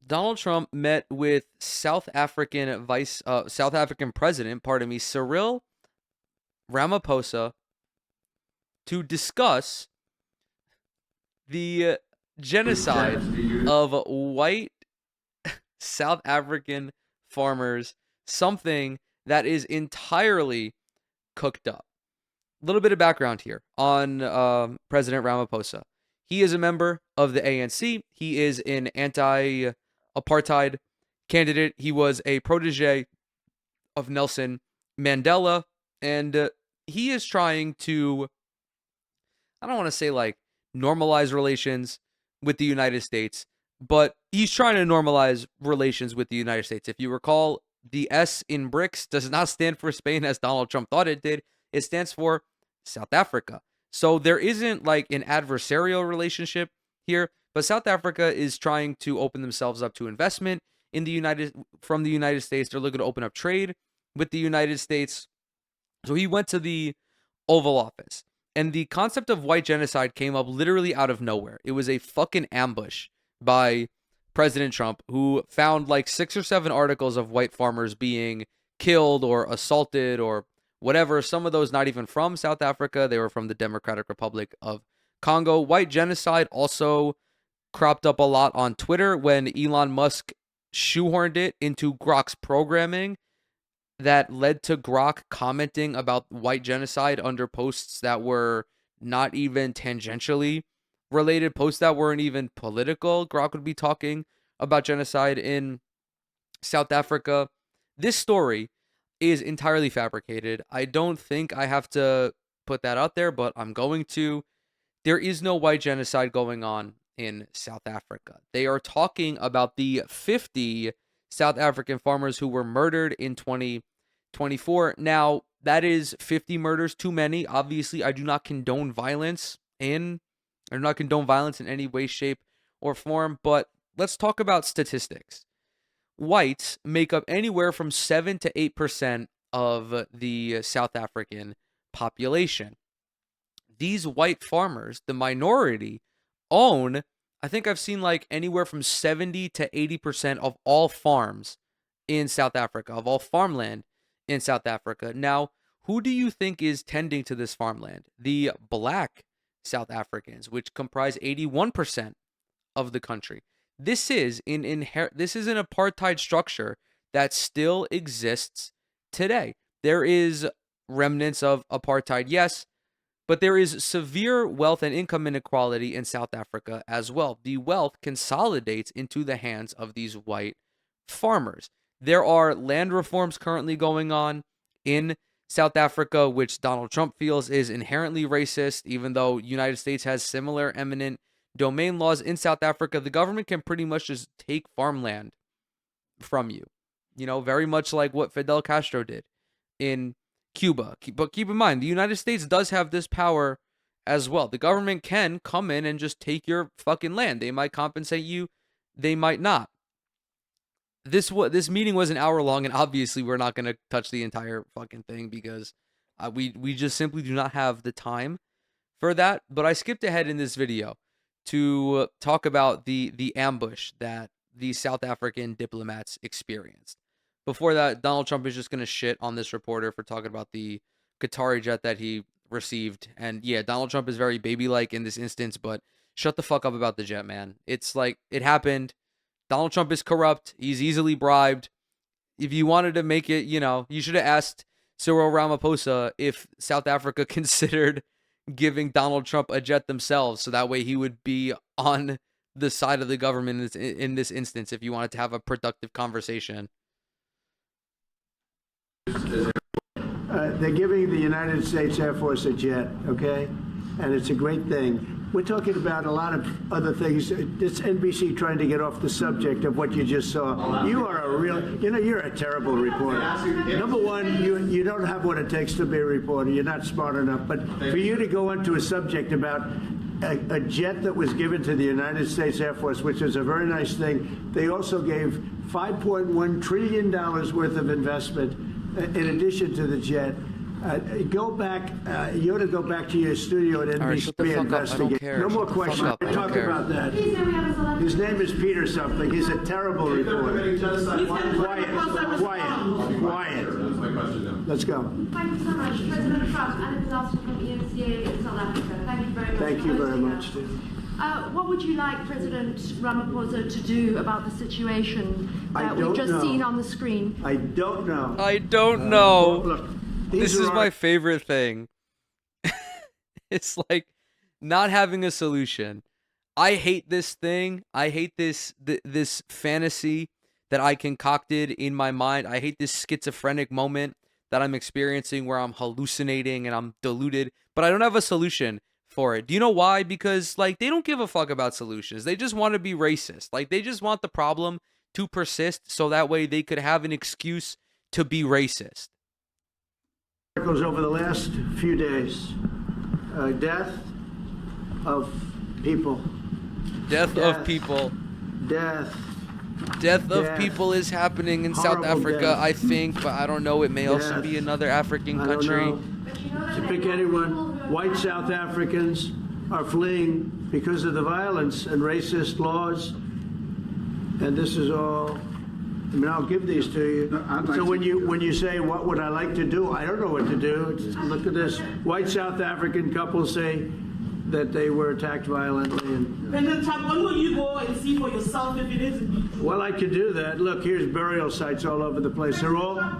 Donald Trump met with South African President, Cyril Ramaphosa, to discuss the genocide of white South African farmers, something that is entirely cooked up. A little bit of background here on President Ramaphosa. He is a member of the ANC. He is an anti-apartheid candidate. He was a protege of Nelson Mandela, and he is trying to, I don't want to say like normalize relations with the United States, but he's trying to normalize relations with the United States. If you recall, the S in BRICS does not stand for Spain as Donald Trump thought it did. It stands for South Africa. So there isn't like an adversarial relationship here, but South Africa is trying to open themselves up to investment in the United States. They're looking to open up trade with the United States. So he went to the Oval Office, and the concept of white genocide came up literally out of nowhere. It was a fucking ambush by President Trump, who found like 6 or 7 articles of white farmers being killed or assaulted or whatever. Some of those not even from South Africa. They were from the Democratic Republic of Congo. White genocide also cropped up a lot on Twitter when Elon Musk shoehorned it into Grok's programming. That led to Grok commenting about white genocide under posts that were not even tangentially related, posts that weren't even political. Grok would be talking about genocide in South Africa. This story is entirely fabricated. I don't think I have to put that out there, but I'm going to. There is no white genocide going on in South Africa. They are talking about the 50 South African farmers who were murdered in 2024. Now, that is 50 murders too many. Obviously, I do not condone violence in any way, shape, or form, but let's talk about statistics. Whites make up anywhere from 7 to 8% of the South African population. These white farmers, the minority, own, I think I've seen like anywhere from 70 to 80% of all farms in South Africa, of all farmland in South Africa. Now, who do you think is tending to this farmland? The black South Africans, which comprise 81% of the country. This is an apartheid structure that still exists today. There is remnants of apartheid, yes, but there is severe wealth and income inequality in South Africa as well. The wealth consolidates into the hands of these white farmers. There are land reforms currently going on in South Africa, which Donald Trump feels is inherently racist, even though the United States has similar eminent domain laws. In South Africa, the government can pretty much just take farmland from you. Very much like what Fidel Castro did in Cuba. But keep in mind, the United States does have this power as well. The government can come in and just take your fucking land. They might compensate you, they might not. This meeting was an hour long, and obviously we're not going to touch the entire fucking thing because we just simply do not have the time for that. But I skipped ahead in this video to talk about the ambush that the South African diplomats experienced. Before that, Donald Trump is just going to shit on this reporter for talking about the Qatari jet that he received. And yeah, Donald Trump is very baby-like in this instance, but shut the fuck up about the jet, man. It's like, it happened. Donald Trump is corrupt. He's easily bribed. If you wanted to make it, you should have asked Cyril Ramaphosa if South Africa considered giving Donald Trump a jet themselves, so that way he would be on the side of the government in this instance if you wanted to have a productive conversation. They're giving the United States Air Force a jet, okay? And it's a great thing. We're talking about a lot of other things. It's NBC trying to get off the subject of what you just saw. You are you're a terrible reporter. Number one, you don't have what it takes to be a reporter. You're not smart enough. But for you to go into a subject about a jet that was given to the United States Air Force, which is a very nice thing. They also gave $5.1 trillion worth of investment in addition to the jet. Go back. You ought to go back to your studio at NBC. All right, shut the fuck up. I don't care. No more Shut the fuck questions. up. I don't Talk care. about that. His name is Peter something. He's a terrible reporter. Quiet. That's my question now. Let's go. Thank you so much. President Trump and a disaster from EMCA in South Africa. Thank you very much. Thank you very much, Steve. What would you like President Ramaphosa to do about the situation that we've just seen on the screen? I don't know. I don't know. Look, This is my favorite thing. It's like not having a solution. I hate this thing. I hate this fantasy that I concocted in my mind. I hate this schizophrenic moment that I'm experiencing where I'm hallucinating and I'm deluded, but I don't have a solution for it. Do you know why? Because like they don't give a fuck about solutions. They just want to be racist. Like they just want the problem to persist so that way they could have an excuse to be racist. Over the last few days, death of people. Death of people. Death of people is happening in South Africa, I think, but I don't know. It may also be another African country. To pick anyone, white South Africans are fleeing because of the violence and racist laws, and this is all. I mean, I'll give these to you. So when you say, what would I like to do? I don't know what to do. Just look at this. White South African couple say that they were attacked violently. And, President Trump, when will you go and see for yourself if it is indeed true? well, I could do that. Look, here's burial sites all over the place.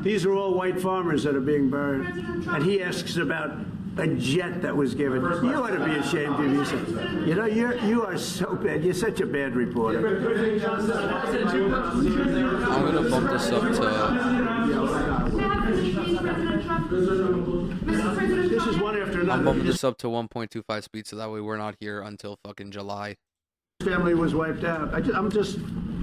These are all white farmers that are being buried. And he asks about a jet that was given. You ought to be ashamed of yourself. You know, you are so bad. You're such a bad reporter. I'm going to bump this up to... This is one after I'm another. bumping this up to 1.25 speed so that way we're not here until fucking July. His family was wiped out. I'm just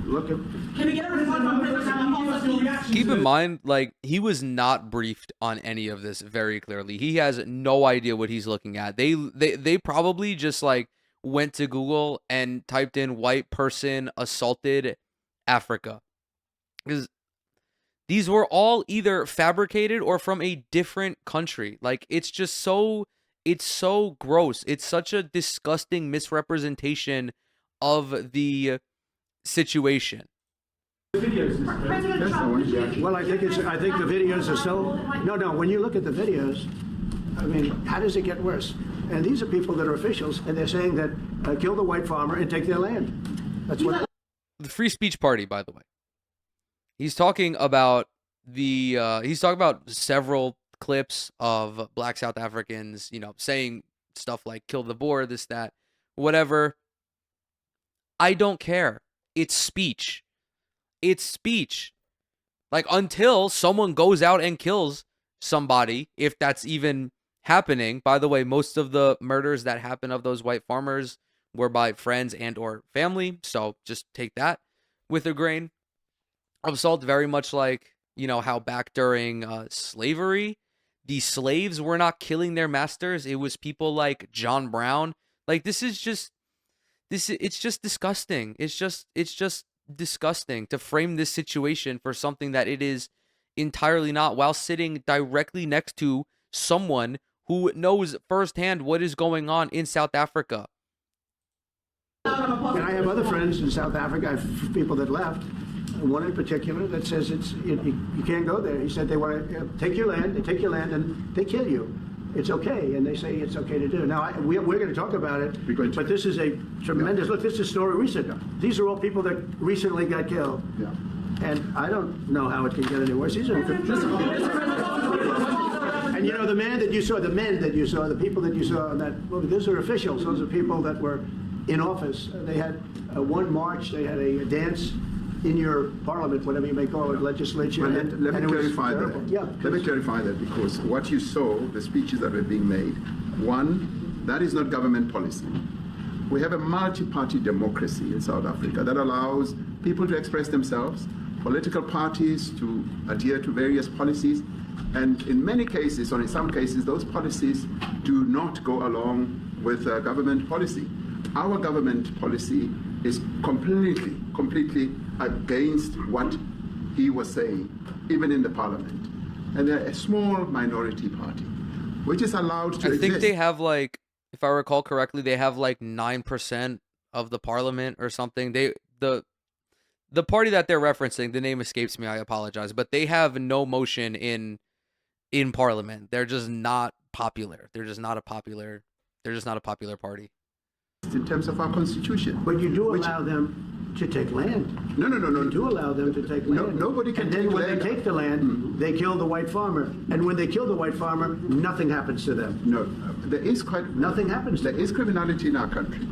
looking. Can we get a report from President Ramaphosa? Keep in mind, like, he was not briefed on any of this very clearly. He has no idea what he's looking at. They probably just, like, went to Google and typed in white person assaulted Africa. Because these were all either fabricated or from a different country. Like, it's just so... It's so gross. It's such a disgusting misrepresentation of the situation. Well, I think the videos are so. No. When you look at the videos, I mean, how does it get worse? And these are people that are officials, and they're saying that kill the white farmer and take their land. That's what. The Free Speech Party, by the way. He's talking about several clips of black South Africans, you know, saying stuff like kill the Boer, this, that, whatever. I don't care. It's speech. It's speech. Like, until someone goes out and kills somebody, if that's even happening. By the way, most of the murders that happen of those white farmers were by friends and or family, so just take that with a grain of salt. Very much like, you know, how back during slavery, the slaves were not killing their masters. It was people like John Brown. Like, it's just disgusting. It's just disgusting to frame this situation for something that it is entirely not, while sitting directly next to someone who knows firsthand what is going on in South Africa. And I have other friends in South Africa. I have people that left. One in particular that says you can't go there. He said they want to take your land, and they kill you. It's okay, and they say it's okay to do. Now, we're going to talk about it, but this is a tremendous, look, this is a story recent. These are all people that recently got killed. Yeah. And I don't know how it can get any worse. These are, and you know, the men that you saw, the people that you saw on that movie, those are officials. Those are people that were in office. They had one march, they had a dance in your parliament, whatever you may call it, legislature. Well, let me clarify that. Yeah, let me clarify that, because what you saw, the speeches that were being made, one, that is not government policy. We have a multi-party democracy in South Africa that allows people to express themselves, political parties to adhere to various policies, and in many cases, or in some cases, those policies do not go along with government policy. Our government policy is completely against what he was saying, even in the parliament. And they're a small minority party. which is allowed to I exist. think they have like, if I recall correctly, they have like 9% of the parliament or something. The party that they're referencing, the name escapes me, I apologize, but they have no motion in parliament. They're just not popular. They're just not a popular party. In terms of our constitution. But you do allow them to take land. No. You do allow them to take land. Nobody can and then take when land. they take the land, they kill the white farmer. And when they kill the white farmer, nothing happens to them. No, there is Nothing happens to There them. is criminality in our country.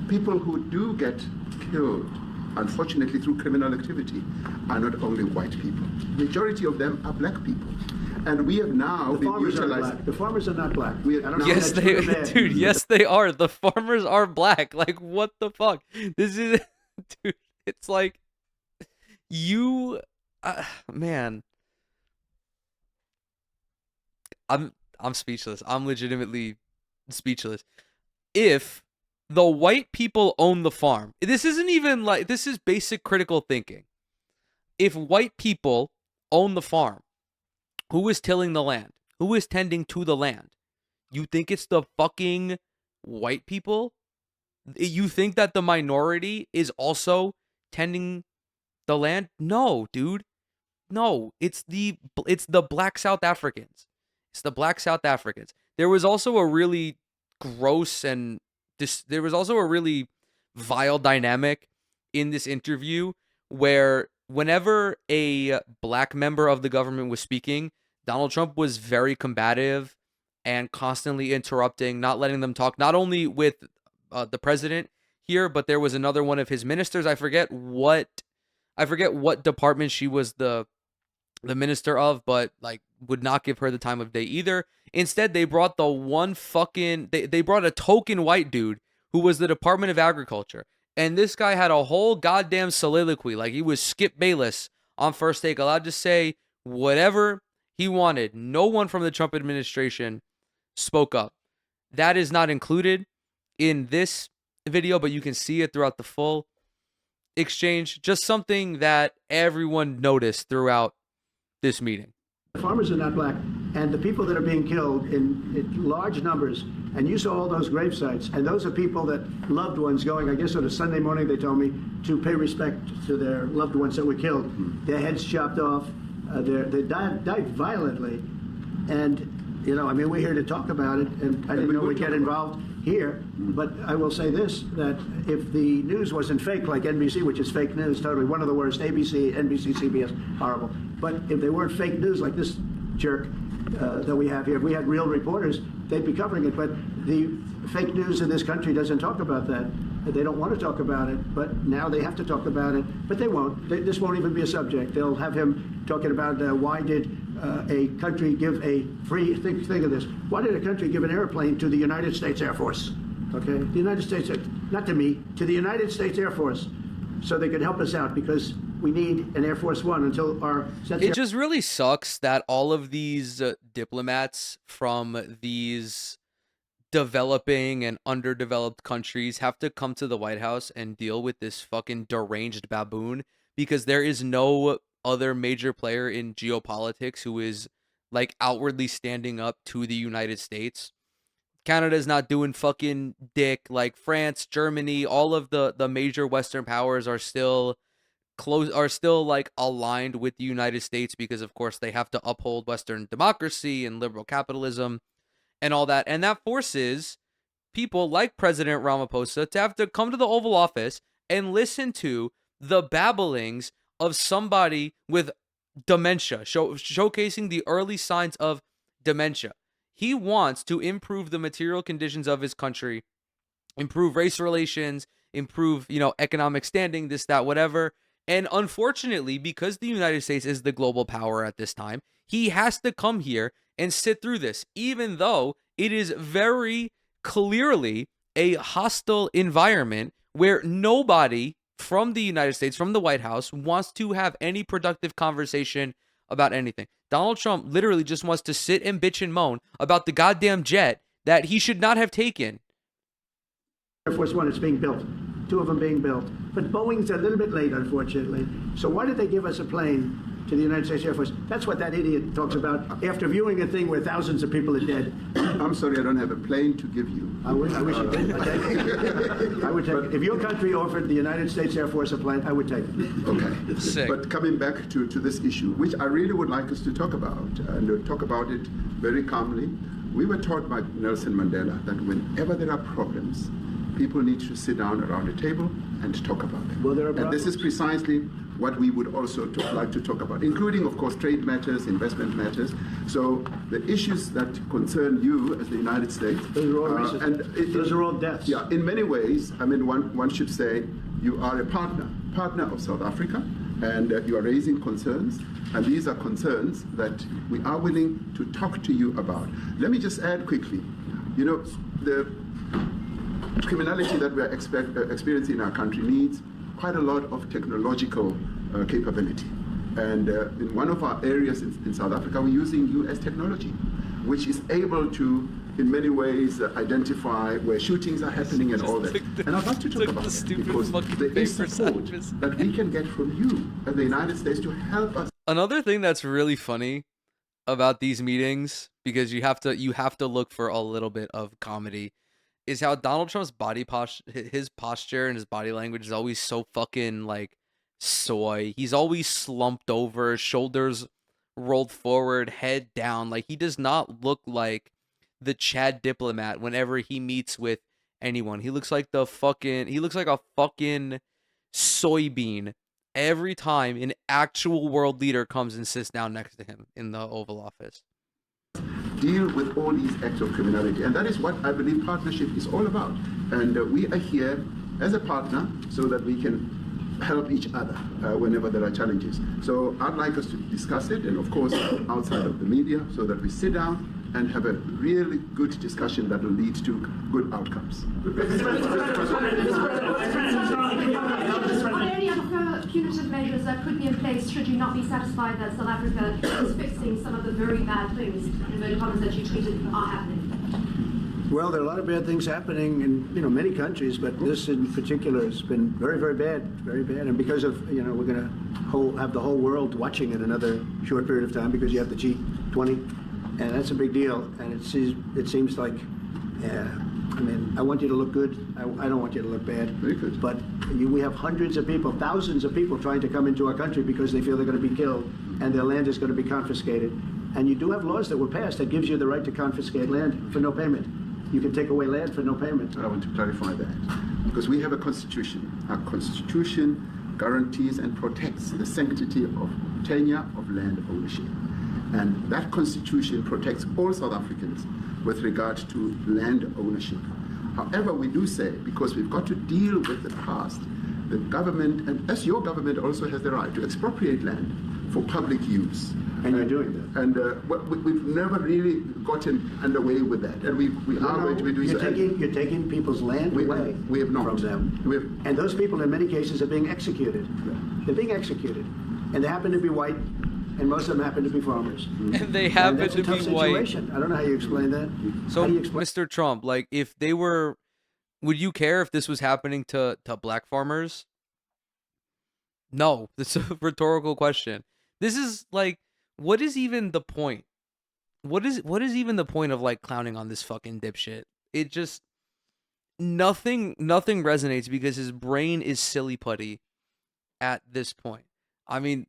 People who do get killed, unfortunately through criminal activity, are not only white people. Majority of them are black people. And we have now The been farmers are utilizing. black. The farmers are not black. We- I don't know Yes, if that's good or bad. dude. Yes, they are. The farmers are black. Like, what the fuck? This is, dude. It's like, man. I'm speechless. I'm legitimately speechless. If the white people own the farm, this isn't even like, this is basic critical thinking. If white people own the farm, who is tilling the land? Who is tending to the land? You think it's the fucking white people? You think that the minority is also tending the land? No, dude. No, it's the black South Africans. It's the black South Africans. There was also a really gross and there was also a really vile dynamic in this interview where whenever a black member of the government was speaking, Donald Trump was very combative and constantly interrupting, not letting them talk, not only with the president here, but there was another one of his ministers. I forget what department she was the minister of, but like would not give her the time of day either. Instead, they brought they brought a token white dude who was the Department of Agriculture. And this guy had a whole goddamn soliloquy, like he was Skip Bayless on First Take, allowed to say whatever he wanted. No one from the Trump administration spoke up. That is not included in this video, but you can see it throughout the full exchange. Just something that everyone noticed throughout this meeting. The farmers are not black, and the people that are being killed in large numbers, and you saw all those grave sites, and those are people that loved ones going, I guess on a Sunday morning, they told me, to pay respect to their loved ones that were killed. Their heads chopped off, they died violently, and, you know, I mean, we're here to talk about it, and I didn't know we'd get involved here, but I will say this, that if the news wasn't fake, like NBC, which is fake news, totally one of the worst, ABC, NBC, CBS, horrible, but if they weren't fake news like this jerk that we have here, if we had real reporters, they'd be covering it, but the fake news in this country doesn't talk about that. They don't want to talk about it, but now they have to talk about it, but they won't. This won't even be a subject. They'll have him talking about why did a country give a free, think of this, why did a country give an airplane to the United States Air Force? Okay, the United States, not to me, to the United States Air Force, so they could help us out because we need an Air Force One until our... It just really sucks that all of these diplomats from these developing and underdeveloped countries have to come to the White House and deal with this fucking deranged baboon, because there is no other major player in geopolitics who is like outwardly standing up to the United States. Canada's not doing fucking dick. Like France, Germany, all of the major Western powers are still like aligned with the United States because of course they have to uphold Western democracy and liberal capitalism and all that. And that forces people like President Ramaphosa to have to come to the Oval Office and listen to the babblings of somebody with dementia, showcasing the early signs of dementia. He wants to improve the material conditions of his country, improve race relations, improve, economic standing, this, that, whatever. And unfortunately, because the United States is the global power at this time, he has to come here and sit through this, even though it is very clearly a hostile environment where nobody from the United States, from the White House, wants to have any productive conversation about anything. Donald Trump literally just wants to sit and bitch and moan about the goddamn jet that he should not have taken. Air Force One is being built. 2 of them being built. But Boeing's a little bit late, unfortunately. So why did they give us a plane to the United States Air Force. That's what that idiot talks about after viewing a thing where thousands of people are dead. I'm sorry, I don't have a plane to give you. I wish you did. I would take it. If your country offered the United States Air Force a plane, I would take it. Okay. Sick. But coming back to this issue, which I really would like us to talk about, and talk about it very calmly. We were taught by Nelson Mandela that whenever there are problems, people need to sit down around a table and talk about them. Well, there are and this is precisely what we would also like to talk about, including, of course, trade matters, investment matters. So the issues that concern you as the United States, those are all those are all deaths. Yeah, in many ways, I mean, one should say you are a partner of South Africa, and you are raising concerns, and these are concerns that we are willing to talk to you about. Let me just add quickly, you know, the criminality that we are experiencing in our country needs quite a lot of technological capability. And in one of our areas in South Africa, we're using US technology, which is able to, in many ways, identify where shootings are happening and all that. And I'd like to talk about that because there is support that we can get from you as the United States to help us. Another thing that's really funny about these meetings, because you have to look for a little bit of comedy, is how Donald Trump's his posture and his body language is always so fucking like soy. He's always slumped over, shoulders rolled forward, head down. Like, he does not look like the Chad diplomat whenever he meets with anyone. He looks like a fucking soybean every time an actual world leader comes and sits down next to him in the Oval Office. Deal with all these acts of criminality, and that is what I believe partnership is all about. And we are here as a partner so that we can help each other whenever there are challenges. So I'd like us to discuss it, and of course outside of the media, so that we sit down and have a really good discussion that will lead to good outcomes. Are there any other punitive measures that could be in place should you not be satisfied that South Africa is fixing some of the very bad things, inverted commas, that you tweeted are happening? Well, there are a lot of bad things happening in many countries, but this in particular has been very, very bad, and because of we're going to have the whole world watching in another short period of time because you have the G20. And that's a big deal, and it seems like, I mean, I want you to look good. I don't want you to look bad. Very good. But we have hundreds of people, thousands of people trying to come into our country because they feel they're going to be killed and their land is going to be confiscated. And you do have laws that were passed that gives you the right to confiscate land for no payment. You can take away land for no payment. I want to clarify that because we have a constitution. Our constitution guarantees and protects the sanctity of tenure of land ownership. And that constitution protects all South Africans with regard to land ownership. However, we do say, because we've got to deal with the past, the government, and as your government also has the right to expropriate land for public use. And you're doing that. And we've never really gotten underway with that. And we are going to be doing so. You're taking people's land away we have not. From them. And those people, in many cases, are being executed. They're being executed. And they happen to be white. And most of them happen to be farmers. And they happen to be white. I don't know how you explain that. So, Mr. Trump, like, if they were, would you care if this was happening to black farmers? No, that's a rhetorical question. This is like, what is even the point? What is even the point of like clowning on this fucking dipshit? It just nothing resonates because his brain is silly putty at this point. I mean,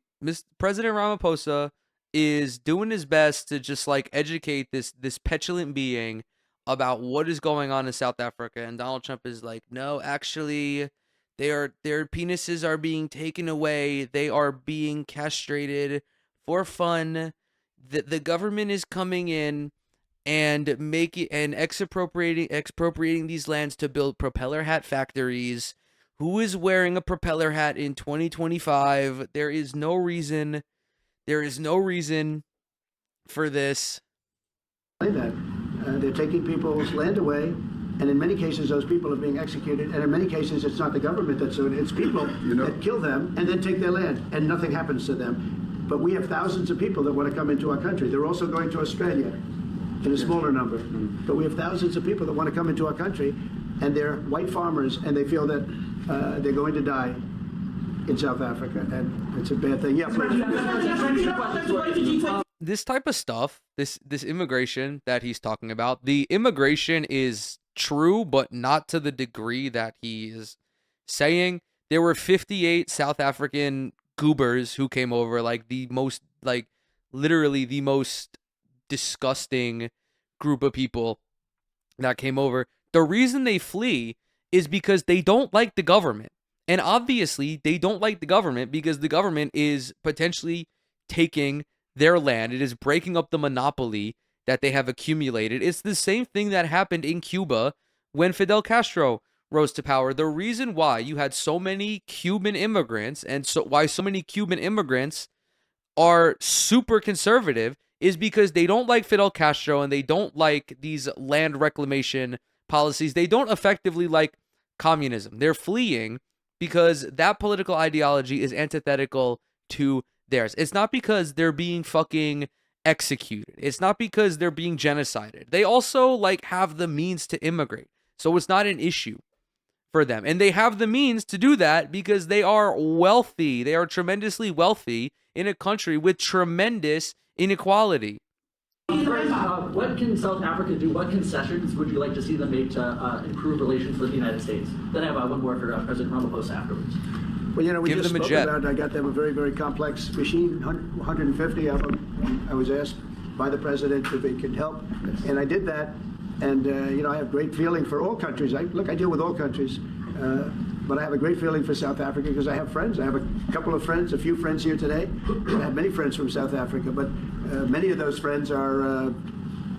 President Ramaphosa is doing his best to just like educate this petulant being about what is going on in South Africa, and Donald Trump is like, no, actually, their penises are being taken away, they are being castrated for fun. The government is coming in and expropriating these lands to build propeller hat factories. Who is wearing a propeller hat in 2025? There is no reason for this. They're taking people's land away, and in many cases those people are being executed, and in many cases it's not the government that's doing it, it's people that kill them and then take their land, and nothing happens to them. But we have thousands of people that want to come into our country. They're also going to Australia in a smaller number. But we have thousands of people that want to come into our country, and they're white farmers, and they feel that they're going to die. in South Africa, and it's a bad thing. Yeah, please. This type of stuff, this immigration that he's talking about, the immigration is true, but not to the degree that he is saying. There were 58 South African goobers who came over, like the most, like literally the most disgusting group of people that came over. The reason they flee is because they don't like the government. And obviously, they don't like the government because the government is potentially taking their land. It is breaking up the monopoly that they have accumulated. It's the same thing that happened in Cuba when Fidel Castro rose to power. The reason why you had so many Cuban immigrants and why so many Cuban immigrants are super conservative is because they don't like Fidel Castro and they don't like these land reclamation policies. They don't effectively like communism. They're fleeing because that political ideology is antithetical to theirs. It's not because they're being fucking executed. It's not because they're being genocided. They also like have the means to immigrate. So it's not an issue for them. And they have the means to do that because they are wealthy. They are tremendously wealthy in a country with tremendous inequality. What can South Africa do? What concessions would you like to see them make to improve relations with the United States? Then I have one more for President Ramaphosa afterwards. Well, you know, we Give just them a spoke jet. about, I got them a very, very complex machine, 150 of them. I was asked by the president if it could help, and I did that. And, you know, I have great feeling for all countries. I deal with all countries. But I have a great feeling for South Africa because I have friends. I have a couple of friends, a few friends here today. I have many friends from South Africa, but many of those friends are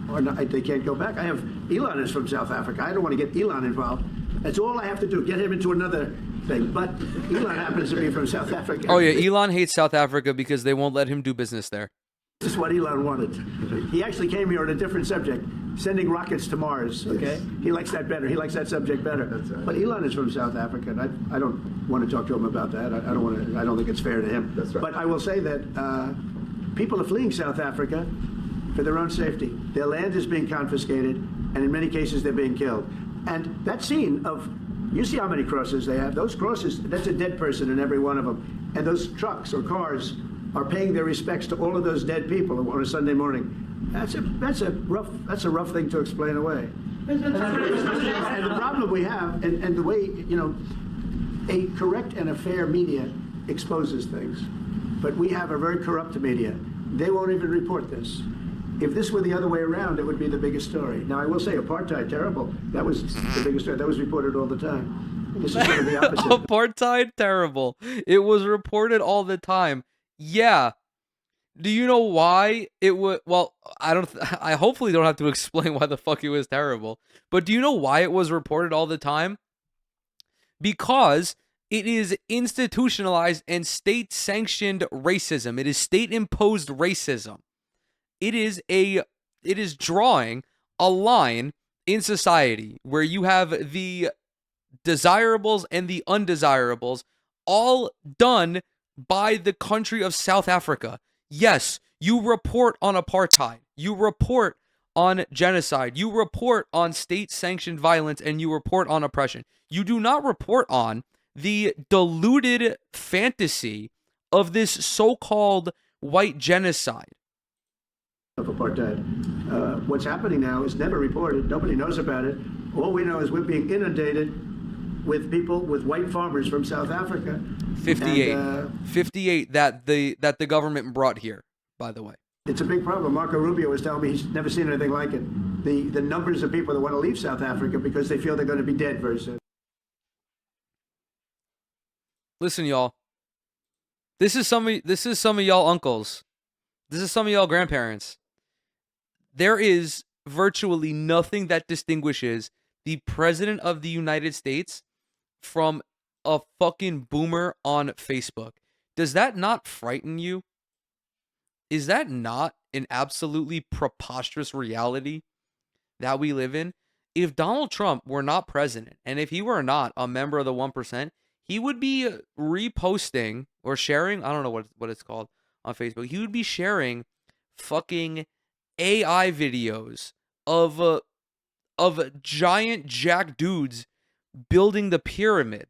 not, they can't go back. I have Elon is from South Africa. I don't want to get Elon involved. That's all I have to do, get him into another thing. But Elon happens to be from South Africa. Oh, yeah. Elon hates South Africa because they won't let him do business there. This is what Elon wanted. He actually came here on a different subject, sending rockets to Mars, okay? Yes. He likes that better. He likes that subject better. Right. But Elon is from South Africa, and I don't want to talk to him about that. I don't think it's fair to him. That's right. But I will say that people are fleeing South Africa for their own safety. Their land is being confiscated, and in many cases they're being killed. And that scene of, you see how many crosses they have. Those crosses, that's a dead person in every one of them. And those trucks or cars are paying their respects to all of those dead people on a Sunday morning. That's a rough thing to explain away. And the problem we have, and the way, you know, a correct and a fair media exposes things, but we have a very corrupt media. They won't even report this. If this were the other way around, it would be the biggest story. Now, I will say, apartheid, terrible. That was the biggest story. That was reported all the time. This is sort of the opposite. Apartheid, terrible. It was reported all the time. Yeah. Do you know why it would? Well, I hopefully don't have to explain why the fuck it was terrible. But do you know why it was reported all the time? Because it is institutionalized and state-sanctioned racism. It is state-imposed racism. It is drawing a line in society where you have the desirables and the undesirables all done by the country of South Africa. Yes, you report on apartheid, you report on genocide, you report on state-sanctioned violence, and you report on oppression. You do not report on the deluded fantasy of this so-called white genocide. Of apartheid. What's happening now is never reported. Nobody knows about it. All we know is we're being inundated with people, with white farmers from South Africa. 58. And, 58 that the government brought here, by the way. It's a big problem. Marco Rubio was telling me he's never seen anything like it. The numbers of people that want to leave South Africa because they feel they're going to be dead very soon. Listen, y'all. This is some of y'all uncles. This is some of y'all grandparents. There is virtually nothing that distinguishes the President of the United States from a fucking boomer on Facebook. Does that not frighten you? Is that not an absolutely preposterous reality that we live in? If Donald Trump were not president, and if he were not a member of the 1%, he would be reposting or sharing, I don't know what it's called on Facebook. He would be sharing fucking AI videos of giant jack dudes building the pyramid.